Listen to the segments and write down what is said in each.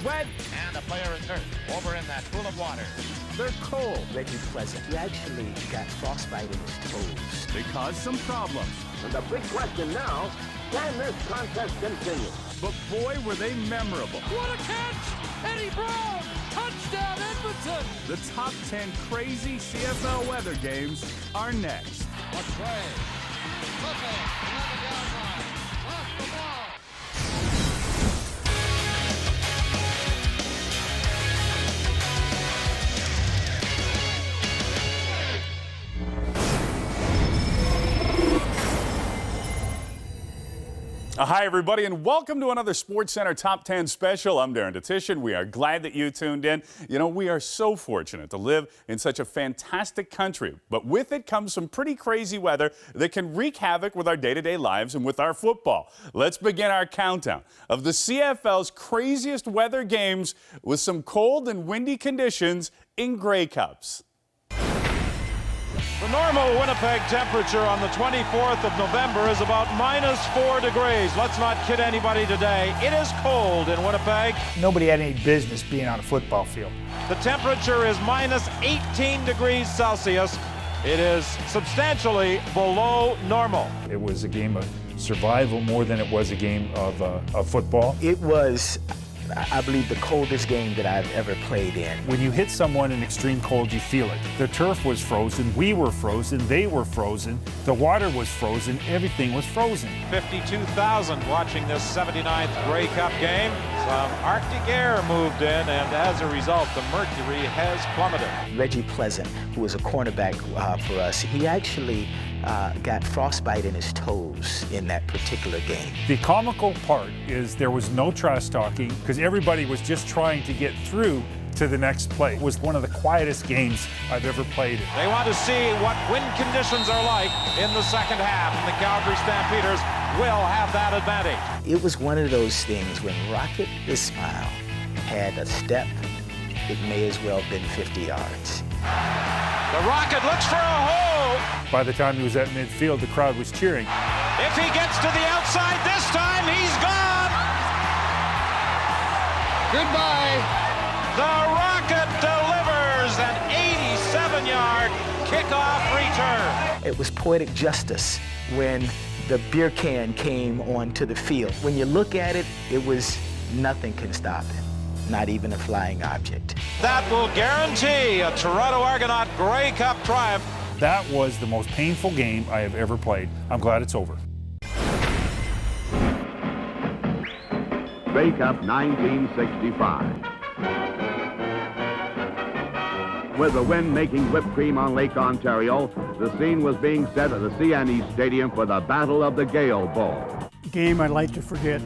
wet, and a player is hurt over in that pool of water. They're cold. Reggie Pleasant. He actually got frostbite in his toes. They caused some problems. And the big question now, can this contest continue? But boy, were they memorable. What a catch! Eddie Brown! Touchdown, Edmonton! The top 10 crazy CFL weather games are next. McRae. Looking. 11-yard line. Lost the ball. Hi, everybody, and welcome to another SportsCenter Top 10 special. I'm Darren Detition. We are glad that you tuned in. You know, we are so fortunate to live in such a fantastic country, but with it comes some pretty crazy weather that can wreak havoc with our day-to-day lives and with our football. Let's begin our countdown of the CFL's craziest weather games with some cold and windy conditions in Grey Cups. The normal Winnipeg temperature on the 24th of November is about -4 degrees. Let's not kid anybody today. It is cold in Winnipeg. Nobody had any business being on a football field. The temperature is -18 degrees Celsius. It is substantially below normal. It was a game of survival more than it was a game of football. It was, I believe, the coldest game that I've ever played in. When you hit someone in extreme cold, you feel it. The turf was frozen, we were frozen, they were frozen, the water was frozen, everything was frozen. 52,000 watching this 79th Grey Cup game. Some Arctic air moved in, and as a result, the mercury has plummeted. Reggie Pleasant, who was a cornerback for us, he actually got frostbite in his toes in that particular game. The comical part is there was no trash talking because everybody was just trying to get through to the next play. It was one of the quietest games I've ever played in. They want to see what wind conditions are like in the second half, and the Calgary Stampeders will have that advantage. It was one of those things when Rocket Ismail had a step, it may as well have been 50 yards. The Rocket looks for a hole. By the time he was at midfield, the crowd was cheering. If he gets to the outside this time, he's gone. Goodbye. The Rocket delivers an 87-yard kickoff return. It was poetic justice when the beer can came onto the field. When you look at it, it was nothing can stop it, not even a flying object. That will guarantee a Toronto Argonaut Grey Cup triumph. That was the most painful game I have ever played. I'm glad it's over. Grey Cup 1965. With the wind making whipped cream on Lake Ontario, the scene was being set at the CNE Stadium for the Battle of the Gale Bowl. Game I'd like to forget.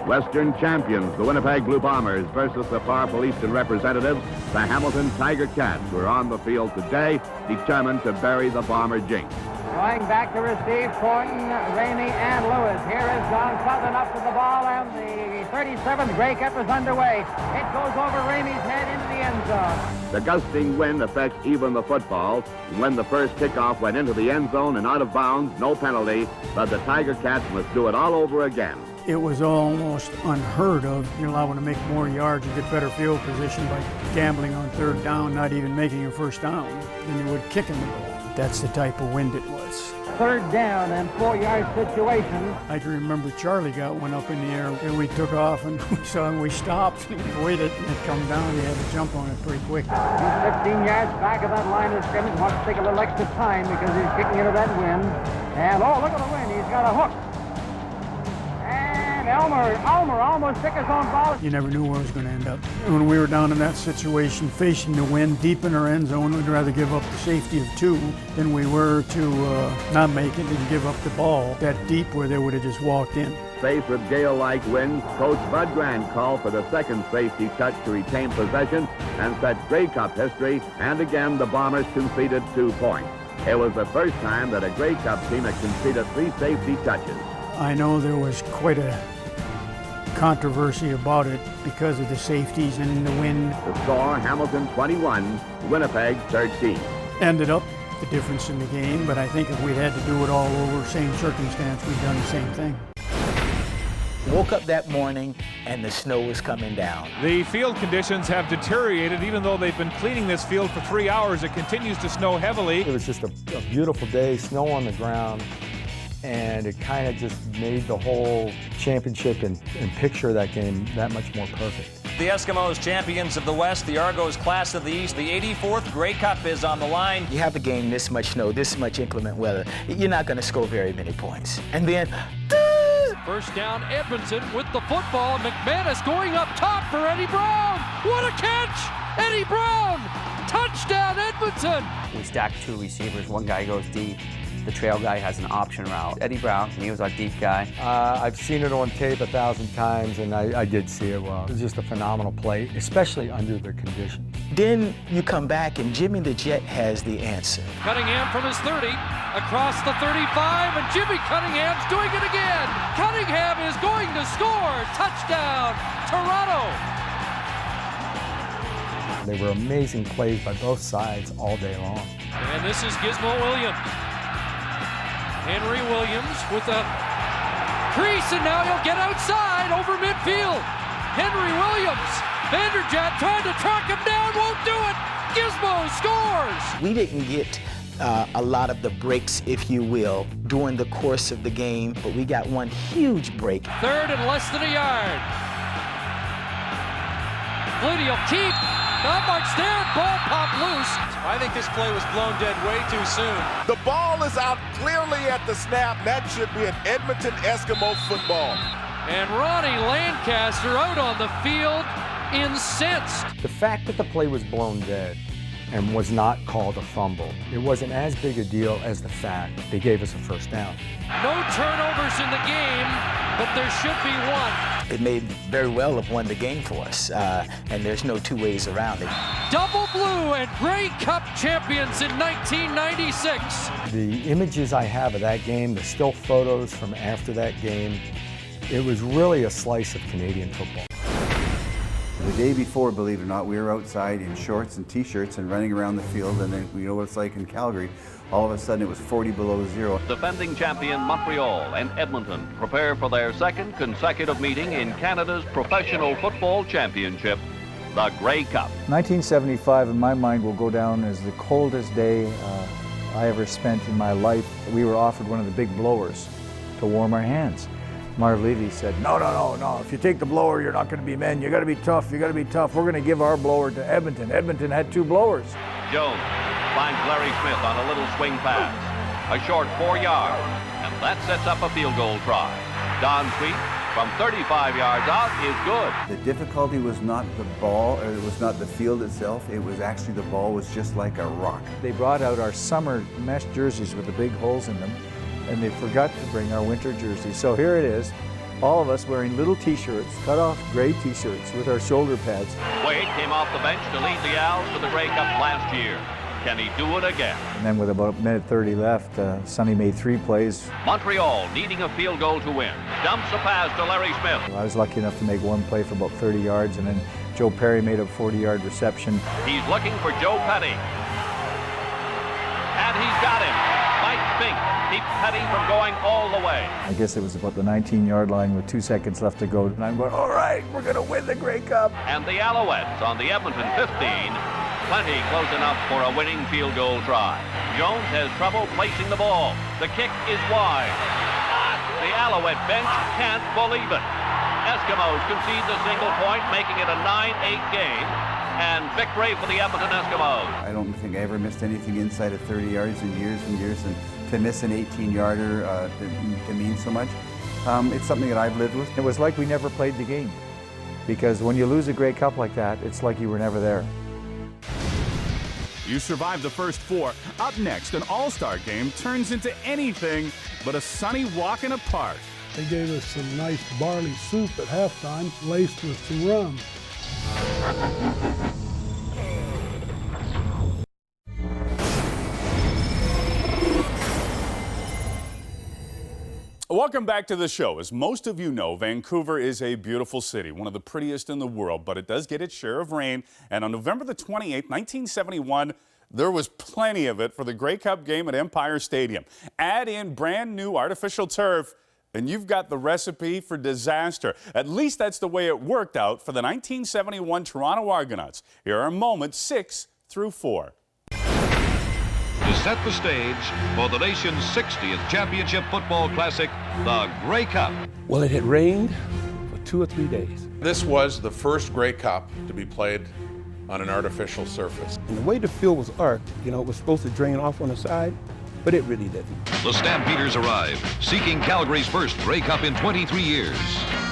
Western champions, the Winnipeg Blue Bombers versus the powerful Eastern representatives, the Hamilton Tiger Cats, were on the field today, determined to bury the Bomber jinx. Going back to receive Thornton, Ramey, and Lewis. Here is John Sutherland up to the ball, and the 37th Grey Cup is underway. It goes over Ramey's head into the end zone. The gusting wind affects even the football. When the first kickoff went into the end zone and out of bounds, no penalty, but the Tiger Cats must do it all over again. It was almost unheard of. You're allowing to make more yards and get better field position by gambling on third down, not even making a first down, than you would kicking the ball. That's the type of wind it was. Third down and 4-yard situation. I can remember Charlie got one up in the air and we took off and we saw him, we stopped and he waited and it come down. He had to jump on it pretty quick. He's 15 yards back of that line of scrimmage. Wants to take a little extra time because he's kicking into that wind. And oh, look at the wind. He's got a hook. And Elmer almost took his own ball. You never knew where it was going to end up. When we were down in that situation, facing the wind deep in our end zone, we'd rather give up the safety of 2 than we were to not make it and give up the ball that deep where they would have just walked in. Faced with gale-like winds, Coach Bud Grant called for the second safety touch to retain possession and set Grey Cup history, and again the Bombers conceded 2 points. It was the first time that a Grey Cup team had conceded 3 safety touches. I know there was quite a controversy about it because of the safeties and the wind. The score, Hamilton 21, Winnipeg 13. Ended up the difference in the game, but I think if we had to do it all over, same circumstance, we'd done the same thing. Woke up that morning and the snow was coming down. The field conditions have deteriorated. Even though they've been cleaning this field for 3 hours, it continues to snow heavily. It was just a beautiful day, snow on the ground, and it kind of just made the whole championship and picture of that game that much more perfect. The Eskimos, champions of the West, the Argos, class of the East. The 84th Grey Cup is on the line. You have a game this much snow, this much inclement weather, you're not going to score very many points. And then, first down, Edmonton with the football. McManus going up top for Eddie Brown. What a catch! Eddie Brown! Touchdown, Edmonton! We stacked two receivers. One guy goes deep. The trail guy has an option route. Eddie Brown, he was our deep guy. I've seen it on tape 1,000 times, and I did see it well. It was just a phenomenal play, especially under the conditions. then you come back and Jimmy the Jet has the answer. Cunningham from his 30, across the 35, and Jimmy Cunningham's doing it again. Cunningham is going to score. Touchdown, Toronto. They were amazing plays by both sides all day long. And this is Gizmo Williams. Henry Williams with a crease, and now he'll get outside over midfield. Henry Williams, Vanderjagt trying to track him down, won't do it. Gizmo scores. We didn't get a lot of the breaks, if you will, during the course of the game, but we got one huge break. Third and less than a yard. Flutie will keep. Not much there. Ball popped loose. I think this play was blown dead way too soon. The ball is out clearly at the snap. That should be an Edmonton Eskimo football. And Ronnie Lancaster out on the field, incensed. The fact that the play was blown dead and was not called a fumble, it wasn't as big a deal as the fact they gave us a first down. No turnovers in the game, but there should be one. It may very well have won the game for us, and there's no two ways around it. Double blue and Grey Cup champions in 1996. The images I have of that game, the still photos from after that game, it was really a slice of Canadian football. The day before, believe it or not, we were outside in shorts and t-shirts and running around the field, and then you know what it's like in Calgary. All of a sudden it was 40 below zero. Defending champion Montreal and Edmonton prepare for their second consecutive meeting in Canada's Professional Football Championship, the Grey Cup. 1975 in my mind will go down as the coldest day I ever spent in my life. We were offered one of the big blowers to warm our hands. Marv Levy said, no, if you take the blower, you're not going to be men. You got to be tough, We're going to give our blower to Edmonton. Edmonton had two blowers. Jones finds Larry Smith on a little swing pass. A short 4 yards, and that sets up a field goal try. Don Sweet from 35 yards out is good. The difficulty was not the ball, or it was not the field itself. It was actually the ball was just like a rock. They brought out our summer mesh jerseys with the big holes in them, and they forgot to bring our winter jerseys. So here it is, all of us wearing little t-shirts, cut off gray t-shirts with our shoulder pads. Wade came off the bench to lead the Owls to the Grey Cup last year. Can he do it again? And then with about a minute 30 left, Sonny made 3 plays. Montreal needing a field goal to win. Dumps a pass to Larry Smith. I was lucky enough to make one play for about 30 yards, and then Joe Perry made a 40-yard reception. He's looking for Joe Petty. And he's got him. Mike Fink keeps Petty from going all the way. I guess it was about the 19-yard line with 2 seconds left to go. And I'm going, all right, we're going to win the Grey Cup. And the Alouettes on the Edmonton 15. Plenty close enough for a winning field goal try. Jones has trouble placing the ball. The kick is wide. The Alouette bench can't believe it. Eskimos concede the single point, making it a 9-8 game. And victory for the Edmonton Eskimos. I don't think I ever missed anything inside of 30 yards in years and years, and to miss an 18-yarder to mean so much, it's something that I've lived with. It was like we never played the game, because when you lose a Grey Cup like that, it's like you were never there. You survived the first 4. Up next, an all-star game turns into anything but a sunny walk in a park. They gave us some nice barley soup at halftime, laced with some rum. Welcome back to the show. As most of you know, Vancouver is a beautiful city, one of the prettiest in the world, but it does get its share of rain. And on November the 28th, 1971, there was plenty of it for the Grey Cup game at Empire Stadium. Add in brand new artificial turf, and you've got the recipe for disaster. At least that's the way it worked out for the 1971 Toronto Argonauts. Here are moments 6 through 4. To set the stage for the nation's 60th championship football classic, the Grey Cup. Well, it had rained for 2 or 3 days. This was the first Grey Cup to be played on an artificial surface. And the way the field was arced, you know, it was supposed to drain off on the side, but it really didn't. The Stampeders arrive, seeking Calgary's first Grey Cup in 23 years.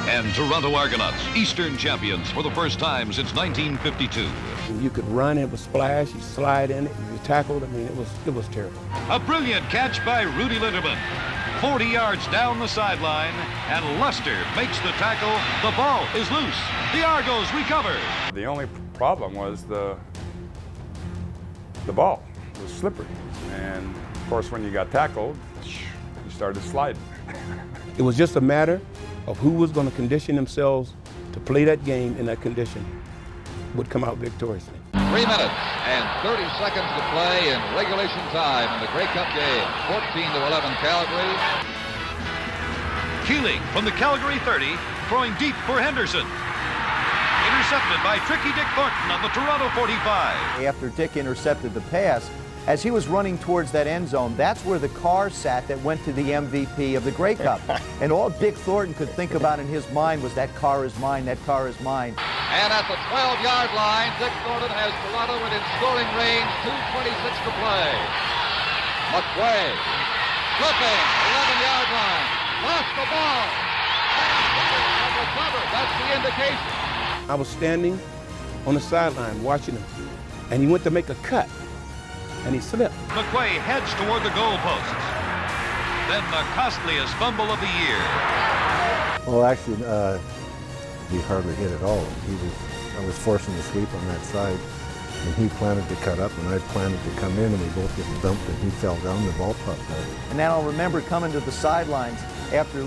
And Toronto Argonauts, Eastern champions for the first time since 1952. You could run, it was splash, you slide in it, you tackled, I mean, it was terrible. A brilliant catch by Rudy Linderman. 40 yards down the sideline, and Luster makes the tackle. The ball is loose. The Argos recover. The only problem was the ball was slippery. And of course, when you got tackled, you started sliding. It was just a matter of who was going to condition themselves to play that game in that condition would come out victoriously. 3 minutes and 30 seconds to play in regulation time in the Grey Cup game. 14-11 Calgary. Keeling from the Calgary 30, throwing deep for Henderson. Intercepted by Tricky Dick Thornton on the Toronto 45. After Dick intercepted the pass, as he was running towards that end zone, that's where the car sat that went to the MVP of the Grey Cup. And all Dick Thornton could think about in his mind was, that car is mine, that car is mine. And at the 12-yard line, Dick Thornton has Toronto within scoring range, 2:26 to play. McQuay, flipping, 11-yard line, lost the ball. And recovered, that's the indication. I was standing on the sideline watching him, and he went to make a cut, and he slipped. McQuay heads toward the goalposts. Then the costliest fumble of the year. Well, actually, he hardly hit at all. I was forcing the sweep on that side, and he planted to cut up, and I planted to come in, and we both get dumped, and he fell down, the ball popped out. And then I'll remember coming to the sidelines after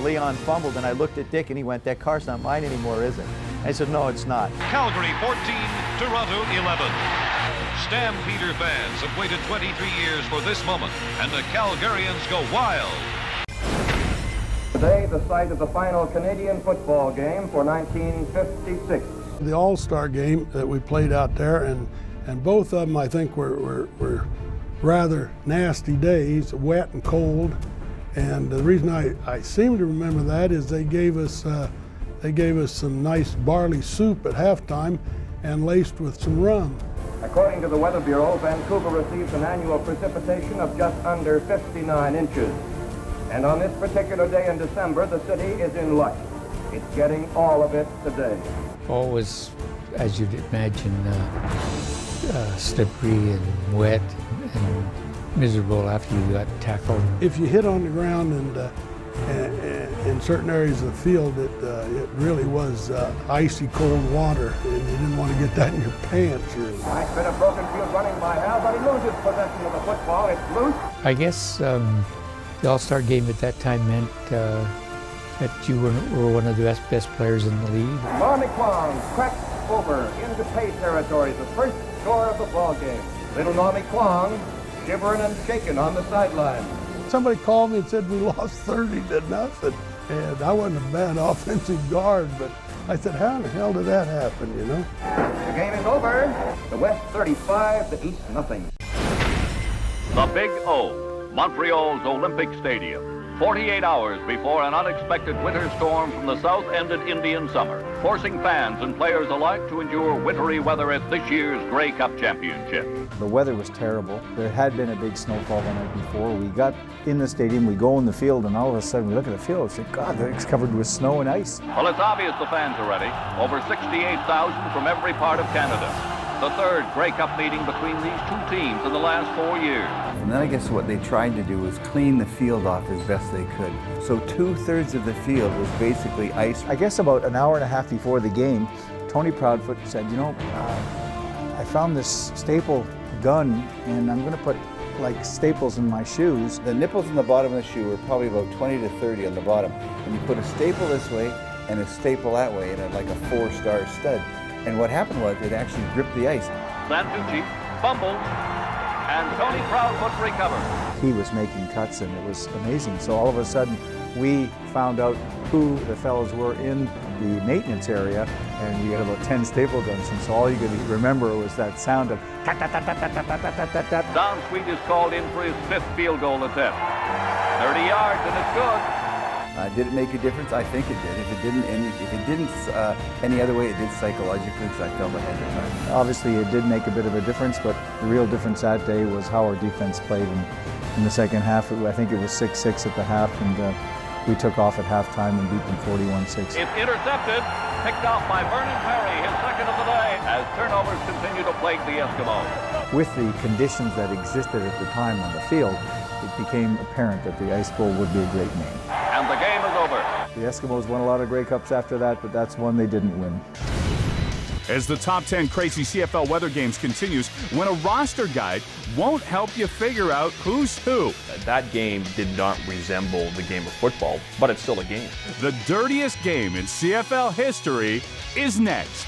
Leon fumbled, and I looked at Dick, and he went, "That car's not mine anymore, is it?" I said, "No, it's not." Calgary 14, Toronto 11. Stampeder fans have waited 23 years for this moment, and the Calgarians go wild. Today, the site of the final Canadian football game for 1956. The All-Star game that we played out there, and both of them, I think, were rather nasty days, wet and cold. And the reason I seem to remember that is they gave us some nice barley soup at halftime and laced with some rum. According to the Weather Bureau, Vancouver receives an annual precipitation of just under 59 inches. And on this particular day in December, the city is in luck. It's getting all of it today. All was, as you'd imagine, slippery and wet and miserable after you got tackled. If you hit on the ground and in certain areas of the field, it really was icy cold water, and you didn't want to get that in your pants. Really. Nice bit of broken field running by Hal, but he loses possession of the football. It's loose. I guess the All-Star game at that time meant that you were one of the best players in the league. Normie Kwong cracks over into pay territory, the first score of the ball game. Little Normie Kwong shivering and shaking on the sideline. Somebody called me and said we lost 30-0, and I wasn't a bad offensive guard, but I said, how in the hell did that happen, you know? The game is over. The West 35, the East nothing. The Big O, Montreal's Olympic Stadium. 48 hours before an unexpected winter storm from the south ended Indian summer, forcing fans and players alike to endure wintry weather at this year's Grey Cup Championship. The weather was terrible. There had been a big snowfall the night before. We got in the stadium, we go in the field, and all of a sudden we look at the field and say, God, it's covered with snow and ice. Well, it's obvious the fans are ready. Over 68,000 from every part of Canada. The third Grey Cup meeting between these two teams in the last 4 years. And then I guess what they tried to do was clean the field off as best they could. So 2/3 of the field was basically ice. I guess about an hour and a half before the game, Tony Proudfoot said, you know, I found this staple gun, and I'm going to put like staples in my shoes. The nipples in the bottom of the shoe were probably about 20 to 30 on the bottom. And you put a staple this way and a staple that way, and like a 4-star stud. And what happened was it actually gripped the ice. Santucci fumbles, and Tony Proudfoot recovers. he was making cuts, and it was amazing. So all of a sudden, we found out who the fellows were in the maintenance area, and we had about 10 staple guns, and so all you could remember was that sound of tat-tat-tat-tat-tat-tat-tat-tat. Don Sweet is called in for his 5th field goal attempt. 30 yards, and it's good. Did it make a difference? I think it did. If it didn't any other way, it did psychologically, because I felt ahead of time. Obviously, it did make a bit of a difference, but the real difference that day was how our defense played in the second half. I think it was 6-6 at the half, and we took off at halftime and beat them 41-6. It's intercepted, picked off by Vernon Perry, his 2nd of the day, as turnovers continue to plague the Eskimos. With the conditions that existed at the time on the field, it became apparent that the Ice Bowl would be a great name. And the game is over. The Eskimos won a lot of Grey Cups after that, but that's one they didn't win. As the Top 10 Crazy CFL Weather Games continues, when a roster guide won't help you figure out who's who. That game did not resemble the game of football, but it's still a game. The dirtiest game in CFL history is next.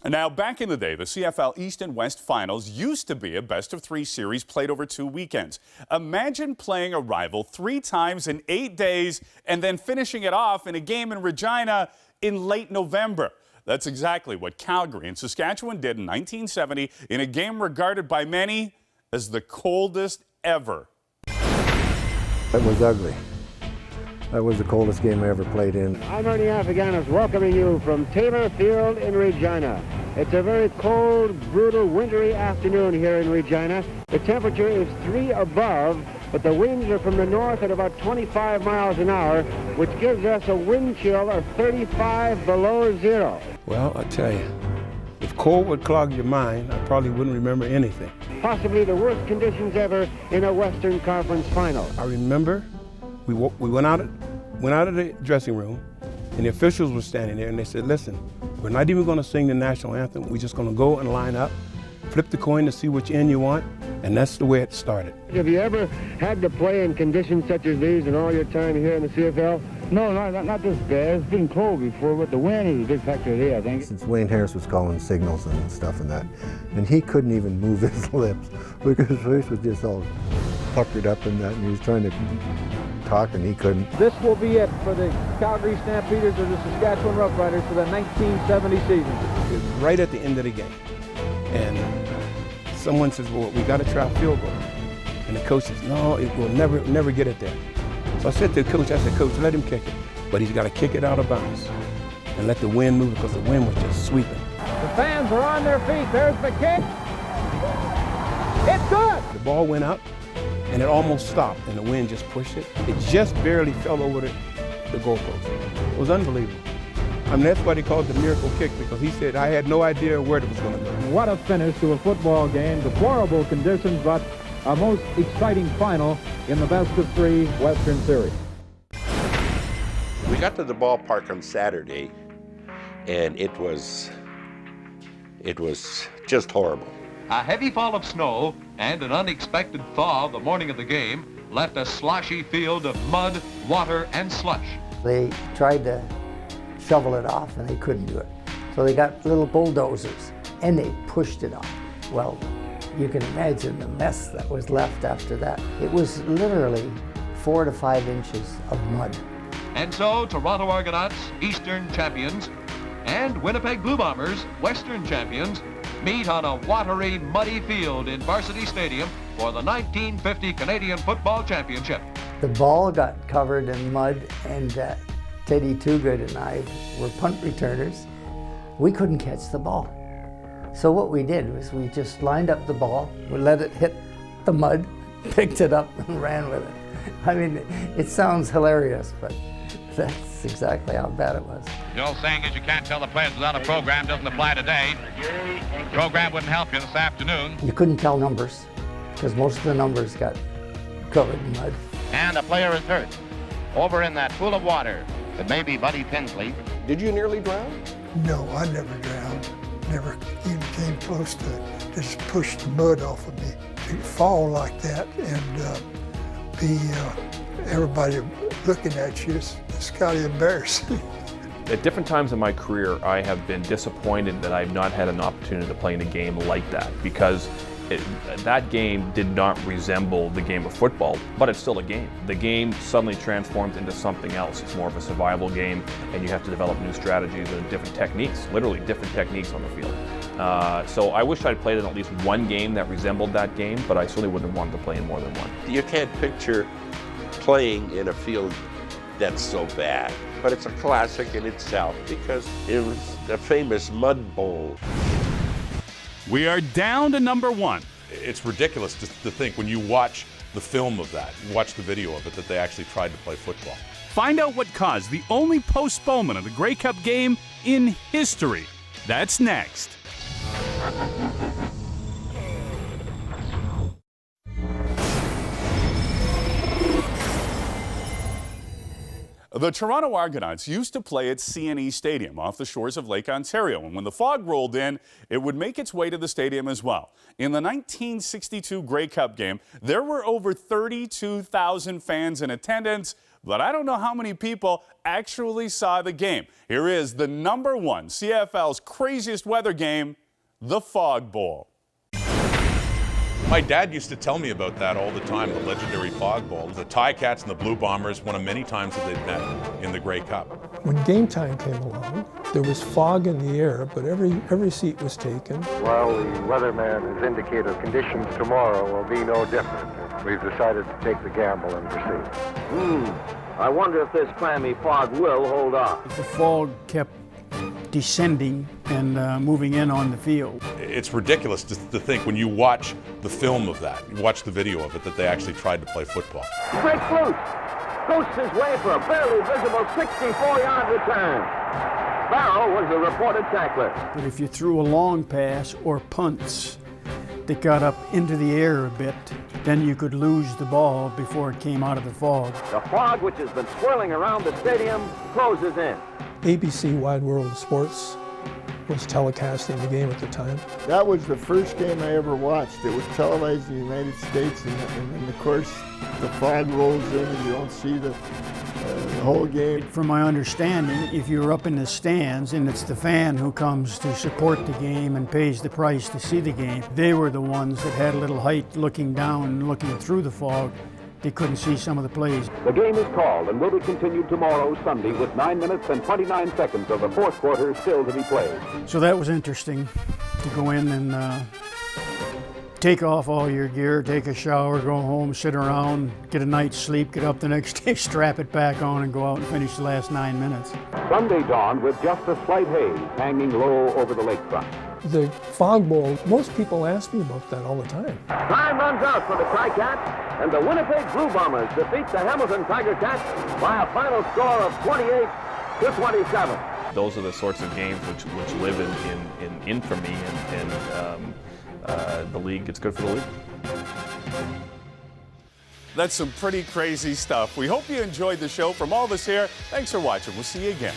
Now, back in the day, the CFL East and West Finals used to be a best-of-3 series played over 2 weekends. Imagine playing a rival 3 times in 8 days and then finishing it off in a game in Regina in late November. That's exactly what Calgary and Saskatchewan did in 1970 in a game regarded by many as the coldest ever. It was ugly. That was the coldest game I ever played in. I'm Ernie Afghanis welcoming you from Taylor Field in Regina. It's a very cold, brutal, wintry afternoon here in Regina. The temperature is 3 above, but the winds are from the north at about 25 miles an hour, which gives us a wind chill of 35 below zero. Well, I tell you, if cold would clog your mind, I probably wouldn't remember anything. Possibly the worst conditions ever in a Western Conference final. I remember we went out of the dressing room, and the officials were standing there, and they said, listen, we're not even going to sing the national anthem. We're just going to go and line up, flip the coin to see which end you want, and that's the way it started. Have you ever had to play in conditions such as these in all your time here in the CFL? No, not this bad. It's been cold before, but the wind is a big factor there, I think. Since Wayne Harris was calling signals and stuff and that, and he couldn't even move his lips because his face was just all puckered up in that, and he was trying to talk and he couldn't. This will be it for the Calgary Stampeders of the Saskatchewan Roughriders for the 1970 season. It was right at the end of the game, and someone says, well, we got to try a field goal. And the coach says, no, it will never get it there. So I said to the coach, Coach, let him kick it. But he's got to kick it out of bounds and let the wind move because the wind was just sweeping. The fans are on their feet. There's the kick. It's good. The ball went up, and it almost stopped, and the wind just pushed it. It just barely fell over the goalpost. It was unbelievable. I mean, that's why they called it the miracle kick, because he said, I had no idea where it was going to go. What a finish to a football game. Deplorable conditions, but a most exciting final in the best-of-3 Western Series. We got to the ballpark on Saturday, and it was just horrible. A heavy fall of snow and an unexpected thaw the morning of the game left a sloshy field of mud, water, and slush. They tried to shovel it off, and they couldn't do it. So they got little bulldozers, and they pushed it off. Well, you can imagine the mess that was left after that. It was literally 4 to 5 inches of mud. And so Toronto Argonauts, Eastern champions, and Winnipeg Blue Bombers, Western champions, meet on a watery, muddy field in Varsity Stadium for the 1950 Canadian Football Championship. The ball got covered in mud, and Teddy Toogood and I were punt returners. We couldn't catch the ball. So what we did was we just lined up the ball, we let it hit the mud, picked it up, and ran with it. I mean, it sounds hilarious, but that's exactly how bad it was. The old saying is you can't tell the players without a program doesn't apply today. The program wouldn't help you this afternoon. You couldn't tell numbers, because most of the numbers got covered in mud. And a player is hurt. Over in that pool of water, it may be Buddy Tinsley. Did you nearly drown? No, I never drowned. Never even came close to it. Just pushed the mud off of me. To fall like that and be everybody looking at you, it's kind of embarrassing. At different times in my career, I have been disappointed that I've not had an opportunity to play in a game like that, because that game did not resemble the game of football, but it's still a game. The game suddenly transforms into something else. It's more of a survival game, and you have to develop new strategies and different techniques, literally different techniques on the field. So I wish I'd played in at least one game that resembled that game, but I certainly wouldn't have wanted to play in more than one. You can't picture playing in a field that's so bad, but it's a classic in itself because it was a famous mud bowl. We are down to number one. It's ridiculous to think when you watch the film of that, you watch the video of it, that they actually tried to play football. Find out what caused the only postponement of the Grey Cup game in history. That's next. The Toronto Argonauts used to play at CNE Stadium off the shores of Lake Ontario, and when the fog rolled in, it would make its way to the stadium as well. In the 1962 Grey Cup game, there were over 32,000 fans in attendance, but I don't know how many people actually saw the game. Here is the number one CFL's craziest weather game, the Fog Bowl. My dad used to tell me about that all the time, the legendary Fog Bowl. The Ticats and the Blue Bombers, one of many times that they'd met in the Grey Cup. When game time came along, there was fog in the air, but every seat was taken. Well, the weatherman has indicated conditions tomorrow will be no different. We've decided to take the gamble and proceed. I wonder if this clammy fog will hold off. The fog kept descending and moving in on the field. It's ridiculous to think when you watch the film of that, you watch the video of it, that they actually tried to play football. Breaks loose. Coasts his way for a barely visible 64-yard return. Barrow was the reported tackler. But if you threw a long pass or punts that got up into the air a bit, then you could lose the ball before it came out of the fog. The fog, which has been swirling around the stadium, closes in. ABC Wide World of Sports was telecasting the game at the time. That was the first game I ever watched. It was televised in the United States, and of course the fog rolls in and you don't see the whole game. From my understanding, if you're up in the stands and it's the fan who comes to support the game and pays the price to see the game, they were the ones that had a little height looking down and looking through the fog. They couldn't see some of the plays. The game is called and will be continued tomorrow, Sunday, with 9 minutes and 29 seconds of the fourth quarter still to be played. So that was interesting to go in and take off all your gear, take a shower, go home, sit around, get a night's sleep, get up the next day, strap it back on, and go out and finish the last 9 minutes. Sunday dawned with just a slight haze hanging low over the lakefront. The Fog Bowl, most people ask me about that all the time. Time runs out for the Ticats, and the Winnipeg Blue Bombers defeat the Hamilton Tiger Cats by a final score of 28-27. Those are the sorts of games which live in infamy, and the league, it's good for the league. That's some pretty crazy stuff. We hope you enjoyed the show. From all of us here, thanks for watching. We'll see you again.